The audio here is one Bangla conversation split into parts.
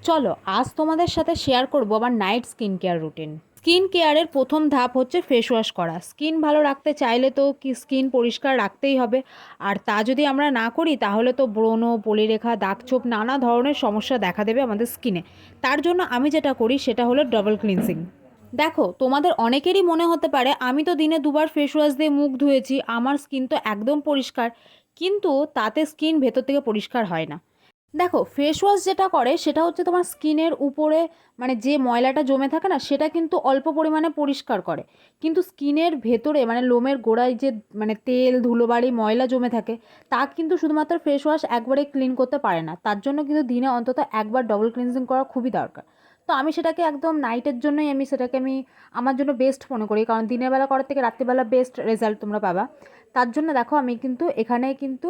চলো আজ তোমাদের সাথে শেয়ার করব আমার night skin care routine. Skin কেয়ারের প্রথম ধাপ হচ্ছে ফেস ওয়াশ করা। স্কিন ভালো রাখতে চাইলে তো কি স্কিন পরিষ্কার রাখতেই হবে, আর তা যদি আমরা না করি তাহলে তো ব্রণ, বলিরেখা, দাগছোপ নানা ধরনের সমস্যা দেখা দেবে আমাদের স্কিনে। তার জন্য আমি যেটা করি সেটা হলো ডবল ক্লিনজিং। দেখো, তোমাদের অনেকেরই মনে হতে পারে আমি তো দিনে দুবার ফেস ওয়াশ দিয়ে মুখ ধুয়েছি, আমার স্কিন তো একদম পরিষ্কার, কিন্তু তাতে স্কিন ভেতর থেকে পরিষ্কার হয় না। দেখো, ফেস ওয়াশ যেটা করে সেটা হচ্ছে তোমার স্কিনের উপরে মানে যে ময়লাটা জমে থাকে না সেটা কিন্তু অল্প পরিমাণে পরিষ্কার করে, কিন্তু স্কিনের ভেতরে মানে লোমের গোড়ায় যে মানে তেল ধুলোবালি ময়লা জমে থাকে তা কিন্তু শুধুমাত্র ফেস ওয়াশ একবারে ক্লিন করতে পারে না। তার জন্য কিন্তু দিনে অন্তত একবার ডবল ক্লিনজিং করা খুবই দরকার। তো আমি সেটাকে একদম নাইটের জন্যই আমি আমার জন্য বেস্ট মনে করি, কারণ দিনের বেলা করার থেকে রাত্রিবেলা বেস্ট রেজাল্ট তোমরা পাবা। তার জন্য দেখো আমি কিন্তু এখানে কিন্তু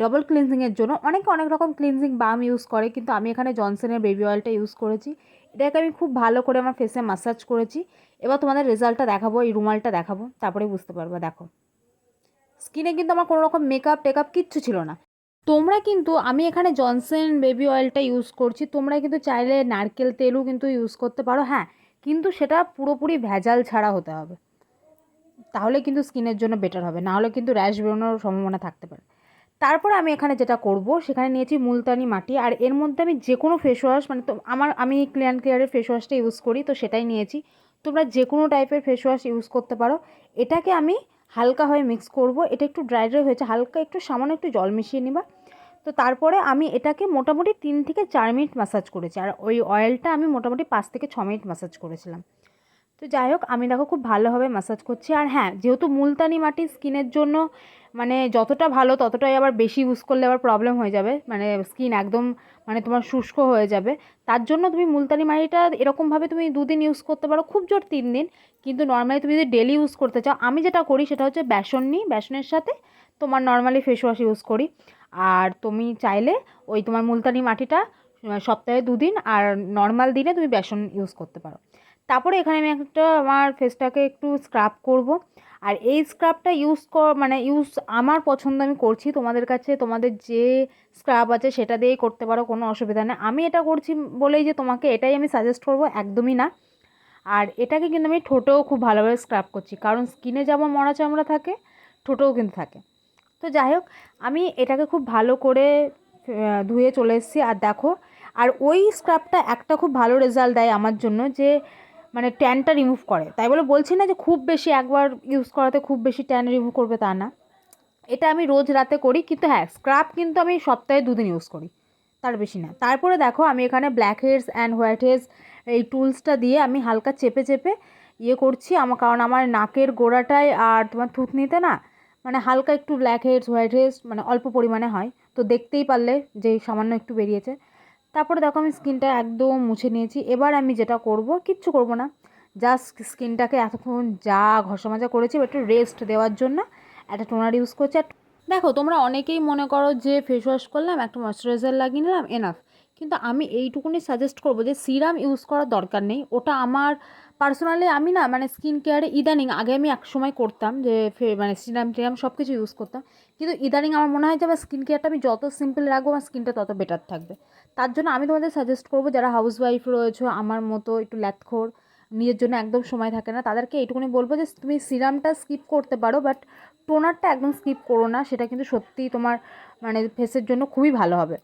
ডবল ক্লিনজিংয়ের জন্য অনেকে অনেক রকম ক্লিনজিং বাম ইউজ করে, কিন্তু আমি এখানে জনসনের বেবি অয়েলটা ইউজ করেছি। এটাকে আমি খুব ভালো করে আমার ফেসে ম্যাসাজ করেছি। এবার তোমাদের রেজাল্টটা দেখাবো, এই রুমালটা দেখাবো, তারপরে বুঝতে পারবে। দেখো, স্কিনে কিন্তু আমার কোনো রকম মেকআপ টেকআপ কিচ্ছু ছিল না। তোমরা কিন্তু আমি এখানে জনসন বেবি অয়েলটা ইউজ করছি, তোমরা কিন্তু চাইলে নারকেল তেলও কিন্তু ইউজ করতে পারো, হ্যাঁ, কিন্তু সেটা পুরোপুরি ভেজাল ছাড়া হতে হবে, তাহলে কিন্তু স্কিনের জন্য বেটার হবে, নাহলে কিন্তু র্যাশ বেরোনোর সম্ভাবনা থাকতে পারে। তারপরে আমি এখানে যেটা করব সেখানে নিয়েছি মুলতানি মাটি, আর এর মধ্যে আমি যে কোনো ফেস ওয়াশ মানে তো আমি ক্লিয়ার কেয়ারের ফেস ওয়াশটা ইউজ করি তো সেটাই নিয়েছি। তোমরা যে কোনো টাইপের ফেস ওয়াশ ইউজ করতে পারো। এটাকে আমি হালকা হয়ে মিক্স করব, এটা একটু ড্রাই ড্রাই হয়েছে, হালকা একটু সামান্য একটু জল মিশিয়ে নিবা। তো তারপরে আমি এটাকে মোটামুটি 3 থেকে 4 মিনিট ম্যাসাজ করেছি, আর ওই অয়েলটা আমি মোটামুটি 5 থেকে 6 মিনিট ম্যাসাজ করেছিলাম। তো যাই হোক, আমি দেখো খুব ভালোভাবে ম্যাসাজ করছি। আর হ্যাঁ, যেহেতু মুলতানি মাটি স্কিনের জন্য মানে যতটা ভালো ততটাই আবার বেশি ইউজ করলে আবার প্রবলেম হয়ে যাবে, মানে স্কিন একদম মানে তোমার শুষ্ক হয়ে যাবে। তার জন্য তুমি মুলতানি মাটিটা এরকমভাবে তুমি 2 দিন ইউজ করতে পারো, খুব জোর 3 দিন। কিন্তু নর্মালি তুমি যদি ডেলি ইউজ করতে চাও, আমি যেটা করি সেটা হচ্ছে বেসন নিই, বেসনের সাথে তোমার নর্মালি ফেস ওয়াশ ইউজ করি। আর তুমি চাইলে ওই তোমার মুলতানি মাটিটা সপ্তাহে 2 দিন, আর নর্মাল দিনে তুমি বেসন ইউজ করতে পারো। তারপরে এখানে আমি একটা আমার ফেসটাকে একটু স্ক্রাব করব। আর এই স্ক্রাবটা ইউজ আমার পছন্দ আমি করছি, তোমাদের কাছে তোমাদের যে স্ক্রাব আছে সেটা দিয়েই করতে পারো, কোনো অসুবিধা নেই। আমি এটা করছি বলেই যে তোমাকে এটাই আমি সাজেস্ট করব, একদমই না। আর এটাকে কিন্তু আমি ঠোঁটেও খুব ভালোভাবে স্ক্রাব করছি, কারণ স্কিনে যেমন মরা চামড়া থাকে ঠোঁটেও কিন্তু থাকে। তো যাই হোক, আমি এটাকে খুব ভালো করে ধুয়ে চলে এসেছি। আর দেখো, আর ওই স্ক্রাবটা একটা খুব ভালো রেজাল্ট দেয় আমার জন্য, যে মানে ট্যানটা রিমুভ করে। তাই বলে বলছি না যে খুব বেশি একবার ইউজ করাতে খুব বেশি ট্যান রিমুভ করবে, তা না। এটা আমি রোজ রাতে করি, কিন্তু হ্যাঁ, স্ক্রাব কিন্তু আমি সপ্তাহে 2 দিন ইউজ করি, তার বেশি না। তারপরে দেখো আমি এখানে black heads and white heads এই টুলসটা দিয়ে আমি হালকা চেপে চেপে ইয়ে করছি, কারণ আমার নাকের গোড়াটায় আর তোমার থুতনিতে না মানে হালকা একটু ব্ল্যাক হেডস হোয়াইট হেডস মানে অল্প পরিমাণে হয়, তো দেখতেই পারলে যে সামান্য একটু বেরিয়েছে। তারপরে দেখো আমি স্কিনটা একদম মুছে নিয়েছি। এবার আমি যেটা করব, কিচ্ছু করব না, জাস্ট স্কিনটাকে এতক্ষণ যা ঘষা মাজা করেছি একটু রেস্ট দেওয়ার জন্য একটা টোনার ইউজ করছি। আর দেখো, তোমরা অনেকেই মনে করো যে ফেস ওয়াশ করলাম, একটা ময়শ্চারাইজার লাগিয়ে নিলাম, এনাফ। কিন্তু আমি এইটুকুনি সাজেস্ট করবো যে সিরাম ইউজ করার দরকার নেই। ওটা আমার পার্সোনালি আমি না মানে স্কিন কেয়ারে ইদানিং, আগে আমি এক সময় করতাম যে মানে সিরাম টিরাম সব কিছু ইউজ করতাম, কিন্তু ইদানিং আমার মনে হয় যে আমার স্কিন কেয়ারটা আমি যত সিম্পল রাখবো আমার স্কিনটা তত বেটার থাকবে। তার জন্য আমি তোমাদের সাজেস্ট করবো, যারা হাউস ওয়াইফ রয়েছে আমার মতো একটু ল্যাথখোর, নিজের জন্য একদম সময় থাকে না, তাদেরকে এইটুকুনি বলবো যে তুমি সিরামটা স্কিপ করতে পারো, বাট টোনারটা একদম স্কিপ করো না, সেটা কিন্তু সত্যিই তোমার মানে ফেসের জন্য খুবই ভালো হবে।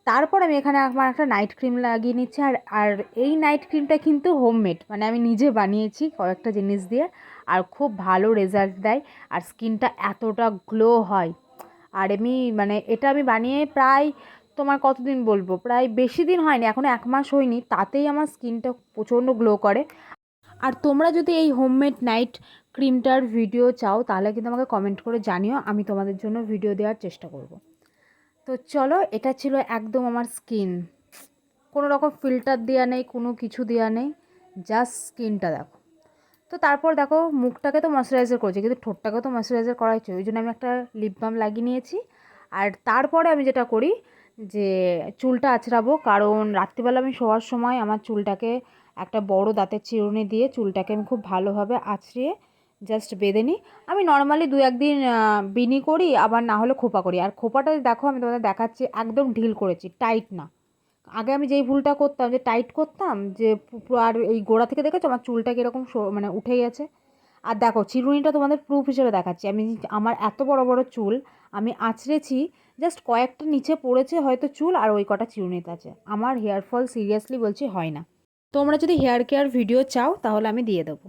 তারপর আমি এখানে আমার একটা নাইট ক্রিম লাগিয়ে নিচ্ছি। আর আর এই নাইট ক্রিমটা কিন্তু হোমমেড, মানে আমি নিজে বানিয়েছি কয়েকটা জিনিস দিয়ে, আর খুব ভালো রেজাল্ট দেয়, আর স্কিনটা এতটা গ্লো হয়। আর মানে এটা আমি বানিয়ে প্রায় তোমার কতদিন বলবো, প্রায় বেশি দিন হয়নি, এখনও 1 মাস হয়নি, তাতেই আমার স্কিনটা প্রচণ্ড গ্লো করে। আর তোমরা যদি এই হোমমেড নাইট ক্রিমটার ভিডিও চাও তাহলে কিন্তু আমাকে কমেন্ট করে জানিও, আমি তোমাদের জন্য ভিডিও দেওয়ার চেষ্টা করব। তো চলো, এটা ছিল একদম আমার স্কিন, কোনো রকম ফিল্টার দেওয়া নেই, কোনো কিছু দেওয়া নেই, জাস্ট স্কিনটা দেখো। তো তারপর দেখো, মুখটাকে তো ময়শ্চারাইজার করেছি, কিন্তু ঠোঁটটাকে তো ময়শ্চারাইজার করা হচ্ছে, ওই জন্য আমি একটা লিপ বাম লাগিয়ে নিয়েছি। আর তারপরে আমি যেটা করি যে চুলটা আঁচড়াবো, কারণ রাত্রিবেলা আমি শোয়ার সময় আমার চুলটাকে একটা বড় দাঁতের চিরুনি দিয়ে চুলটাকে আমি খুব ভালোভাবে আঁচড়িয়ে জাস্ট বেঁধে নিই। আমি নর্মালি 2-1 দিন বিনি করি, আবার না হলে খোপা করি। আর খোপাটা দেখো আমি তোমাদের দেখাচ্ছি, একদম ঢিল করেছি, টাইট না, আগে আমি যেই ভুলটা করতাম যে টাইট করতাম, যে আর এই গোড়া থেকে দেখেছো আমার চুলটা কীরকম মানে উঠে গেছে। আর দেখো চিরুনিটা তোমাদের প্রুফ হিসেবে দেখাচ্ছি, আমি আমার এত বড় বড় চুল আমি আঁচড়েছি, জাস্ট কয়েকটা নিচে পড়েছে হয়তো চুল, আর ওই কটা চিরুনিতে আছে। আমার হেয়ার ফল সিরিয়াসলি বলছি হয় না। তোমরা যদি হেয়ার কেয়ার ভিডিও চাও তাহলে আমি দিয়ে দেবো।